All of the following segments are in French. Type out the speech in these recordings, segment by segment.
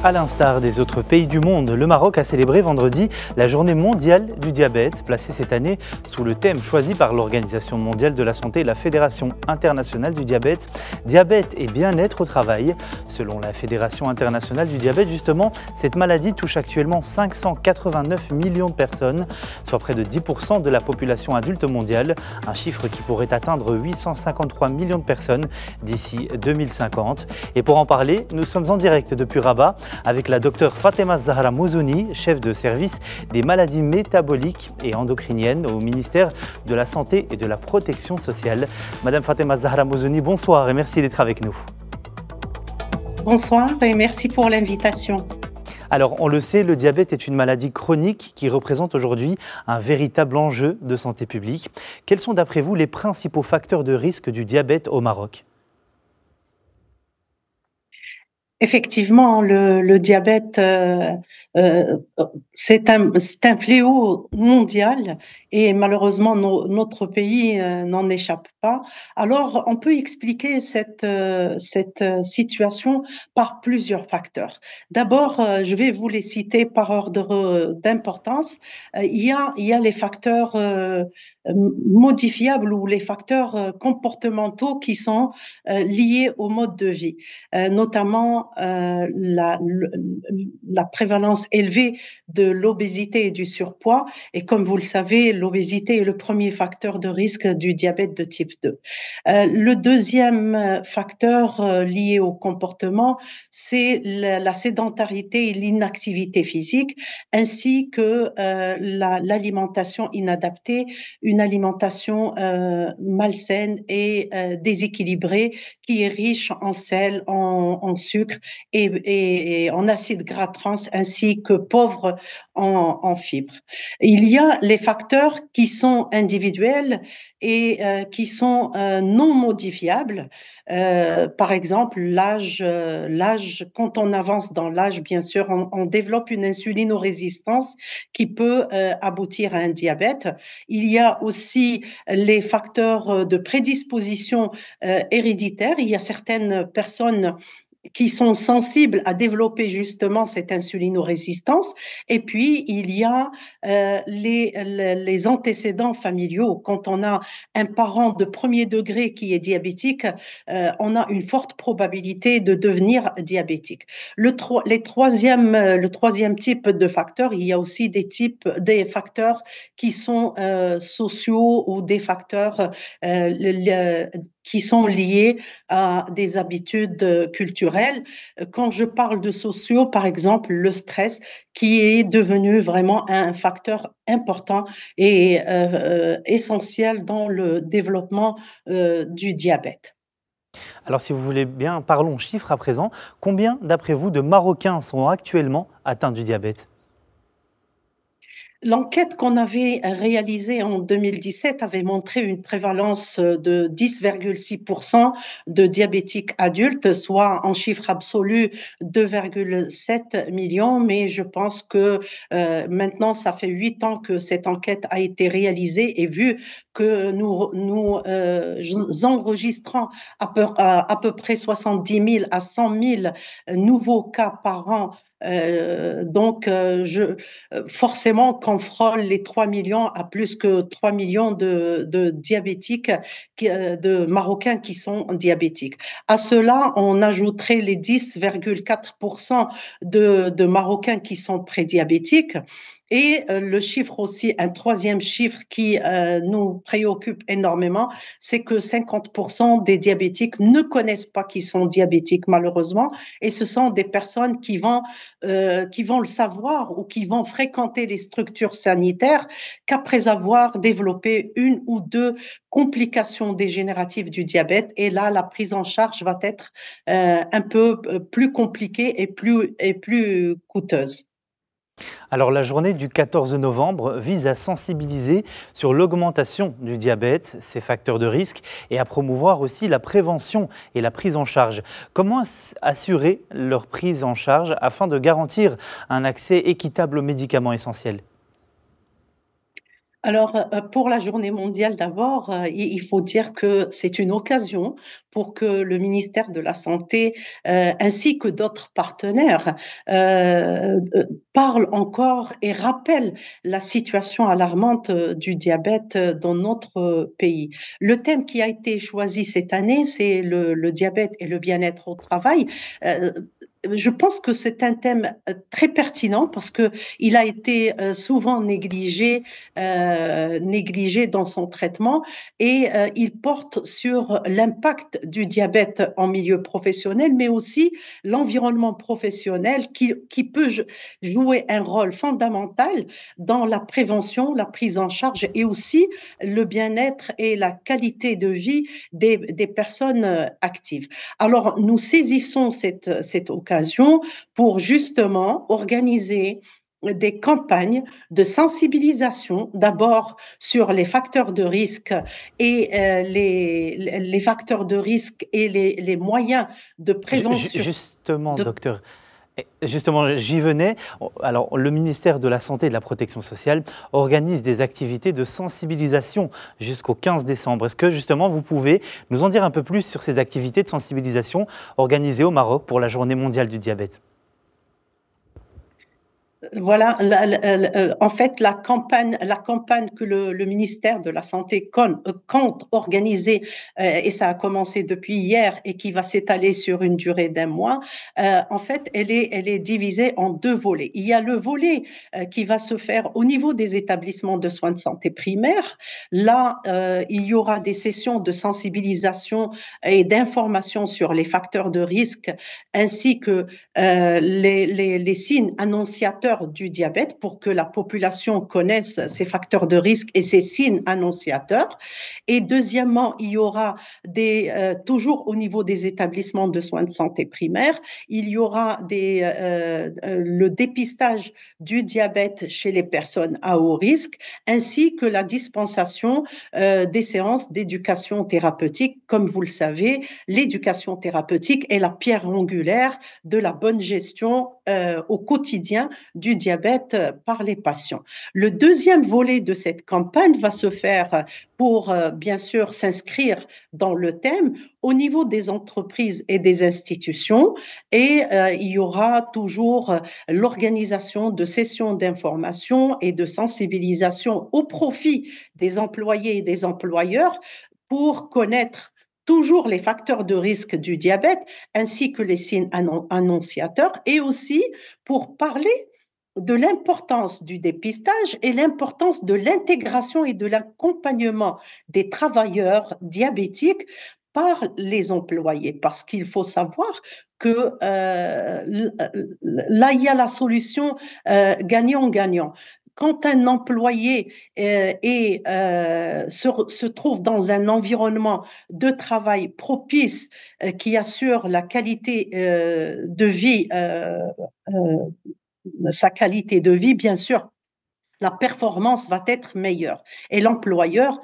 À l'instar des autres pays du monde, le Maroc a célébré vendredi la journée mondiale du diabète, placée cette année sous le thème choisi par l'Organisation mondiale de la santé et la Fédération internationale du diabète, diabète et bien-être au travail. Selon la Fédération internationale du diabète, justement, cette maladie touche actuellement 589 millions de personnes, soit près de 10% de la population adulte mondiale, un chiffre qui pourrait atteindre 853 millions de personnes d'ici 2050. Et pour en parler, nous sommes en direct depuis Rabat avec la docteure Fatema Zahra Mouzouni, chef de service des maladies métaboliques et endocriniennes au ministère de la Santé et de la Protection sociale. Madame Fatema Zahra Mouzouni, bonsoir et merci d'être avec nous. Bonsoir et merci pour l'invitation. Alors, on le sait, le diabète est une maladie chronique qui représente aujourd'hui un véritable enjeu de santé publique. Quels sont d'après vous les principaux facteurs de risque du diabète au Maroc ? Effectivement, le diabète, c'est un fléau mondial et malheureusement, notre pays n'en échappe pas. Alors, on peut expliquer cette situation par plusieurs facteurs. D'abord, je vais vous les citer par ordre d'importance. Il y a les facteurs modifiables ou les facteurs comportementaux qui sont liés au mode de vie, notamment la prévalence élevée de l'obésité et du surpoids. Et comme vous le savez, l'obésité est le premier facteur de risque du diabète de type 2. Le deuxième facteur lié au comportement, c'est la sédentarité et l'inactivité physique, ainsi que l'alimentation inadaptée, une alimentation malsaine et déséquilibrée qui est riche en sel, en sucre et en acides gras trans, ainsi que pauvre en fibres. Il y a les facteurs qui sont individuels et qui sont non modifiables. Par exemple, l'âge, quand on avance dans l'âge, bien sûr, on développe une insulinorésistance qui peut aboutir à un diabète. Il y a aussi les facteurs de prédisposition héréditaire. Il y a certaines personnes qui sont sensibles à développer justement cette insulinorésistance. Et puis, il y a les antécédents familiaux. Quand on a un parent de premier degré qui est diabétique, on a une forte probabilité de devenir diabétique. Le troisième type de facteurs, il y a aussi des facteurs qui sont sociaux ou des facteurs qui sont liés à des habitudes culturelles. Quand je parle de sociaux, par exemple, le stress qui est devenu vraiment un facteur important et essentiel dans le développement du diabète. Alors si vous voulez bien, parlons chiffres à présent. Combien d'après vous de Marocains sont actuellement atteints du diabète ? L'enquête qu'on avait réalisée en 2017 avait montré une prévalence de 10,6% de diabétiques adultes, soit en chiffre absolu 2,7 millions. Mais je pense que maintenant, ça fait 8 ans que cette enquête a été réalisée et vu que nous enregistrons à peu près 70 000 à 100 000 nouveaux cas par an. Forcément qu'on frôle les 3 millions à plus que 3 millions de diabétiques, de Marocains qui sont diabétiques. À cela, on ajouterait les 10,4% de Marocains qui sont prédiabétiques. Et le chiffre aussi, un troisième chiffre qui nous préoccupe énormément, c'est que 50% des diabétiques ne connaissent pas qu'ils sont diabétiques malheureusement, et ce sont des personnes qui vont le savoir ou qui vont fréquenter les structures sanitaires qu'après avoir développé une ou deux complications dégénératives du diabète. Et là, la prise en charge va être un peu plus compliquée et plus coûteuse. Alors la journée du 14 novembre vise à sensibiliser sur l'augmentation du diabète, ses facteurs de risque et à promouvoir aussi la prévention et la prise en charge. Comment assurer leur prise en charge afin de garantir un accès équitable aux médicaments essentiels ? Alors, pour la journée mondiale d'abord, il faut dire que c'est une occasion pour que le ministère de la santé, ainsi que d'autres partenaires, parlent encore et rappellent la situation alarmante, du diabète, dans notre pays. Le thème qui a été choisi cette année, c'est le diabète et le bien-être au travail. Heu, je pense que c'est un thème, très pertinent parce qu'il a été, souvent négligé dans son traitement et il porte sur l'impact du diabète en milieu professionnel, mais aussi l'environnement professionnel qui peut jouer un rôle fondamental dans la prévention, la prise en charge et aussi le bien-être et la qualité de vie des personnes actives. Alors, nous saisissons cette occasion pour justement organiser des campagnes de sensibilisation, d'abord sur les facteurs de risque et les facteurs de risque et les moyens de prévention. Justement, De, docteur, justement, j'y venais. Alors, le ministère de la Santé et de la Protection sociale organise des activités de sensibilisation jusqu'au 15 décembre. Est-ce que, justement, vous pouvez nous en dire un peu plus sur ces activités de sensibilisation organisées au Maroc pour la Journée mondiale du diabète? Voilà, en fait, la campagne que le ministère de la Santé compte organiser, et ça a commencé depuis hier et qui va s'étaler sur une durée d'un mois, en fait, elle est divisée en deux volets. Il y a le volet qui va se faire au niveau des établissements de soins de santé primaires. Là, il y aura des sessions de sensibilisation et d'information sur les facteurs de risque ainsi que les signes annonciateurs du diabète pour que la population connaisse ces facteurs de risque et ces signes annonciateurs. Et deuxièmement, il y aura toujours au niveau des établissements de soins de santé primaires, il y aura le dépistage du diabète chez les personnes à haut risque, ainsi que la dispensation des séances d'éducation thérapeutique. Comme vous le savez, l'éducation thérapeutique est la pierre angulaire de la bonne gestion au quotidien du diabète par les patients. Le deuxième volet de cette campagne va se faire pour, bien sûr, s'inscrire dans le thème au niveau des entreprises et des institutions et il y aura toujours l'organisation de sessions d'information et de sensibilisation au profit des employés et des employeurs pour connaître toujours les facteurs de risque du diabète ainsi que les signes annonciateurs et aussi pour parler de l'importance du dépistage et l'importance de l'intégration et de l'accompagnement des travailleurs diabétiques par les employés. Parce qu'il faut savoir que là, il y a la solution gagnant-gagnant. Quand un employé se trouve dans un environnement de travail propice qui assure la qualité de vie, sa qualité de vie, bien sûr, la performance va être meilleure. Et l'employeur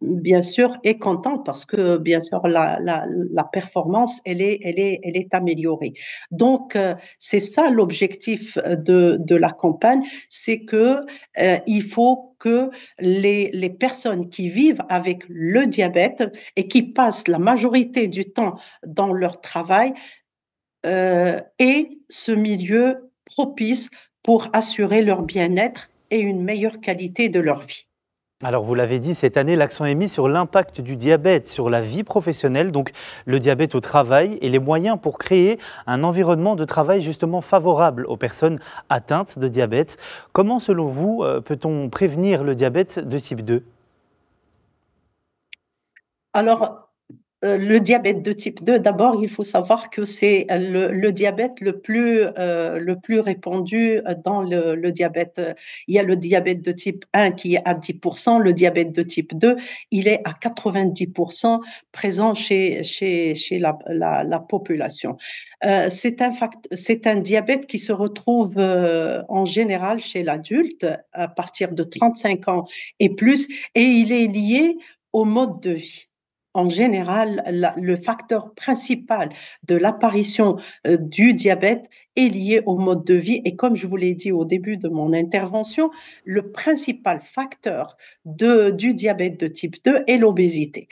bien sûr, est content parce que, bien sûr, la performance, elle est améliorée. Donc, c'est ça l'objectif de la campagne, c'est que il faut que les personnes qui vivent avec le diabète et qui passent la majorité du temps dans leur travail aient ce milieu propice pour assurer leur bien-être et une meilleure qualité de leur vie. Alors, vous l'avez dit, cette année, l'accent est mis sur l'impact du diabète sur la vie professionnelle, donc le diabète au travail et les moyens pour créer un environnement de travail justement favorable aux personnes atteintes de diabète. Comment, selon vous, peut-on prévenir le diabète de type 2? Alors, le diabète de type 2, d'abord, il faut savoir que c'est le diabète le plus répandu dans le diabète. Il y a le diabète de type 1 qui est à 10%, le diabète de type 2, il est à 90% présent chez la population. C'est un diabète qui se retrouve en général chez l'adulte à partir de 35 ans et plus, et il est lié au mode de vie. en général, le facteur principal de l'apparition du diabète est lié au mode de vie. Et comme je vous l'ai dit au début de mon intervention, le principal facteur du diabète de type 2 est l'obésité.